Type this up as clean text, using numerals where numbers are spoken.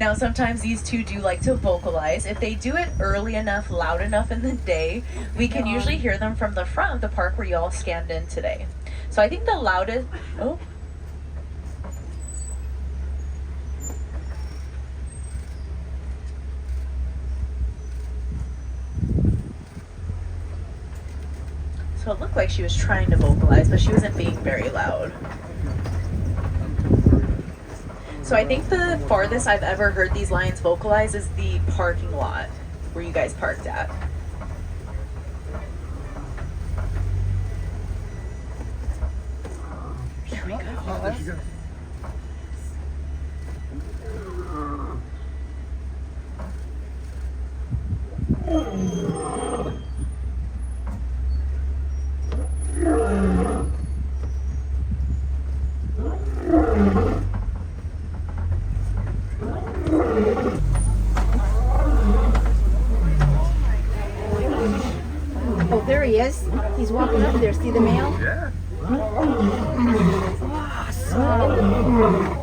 Now, sometimes these two do like to vocalize. If they do it early enough, loud enough in the day, we can usually hear them from the front of the park where you all scanned in today. So I think the loudest, oh. So it looked like she was trying to vocalize, but she wasn't being very loud. So I think the farthest I've ever heard these lions vocalize is the parking lot where you guys parked at. Here we go. Oh, there he is. He's walking up there. See the male? Yeah. Awesome.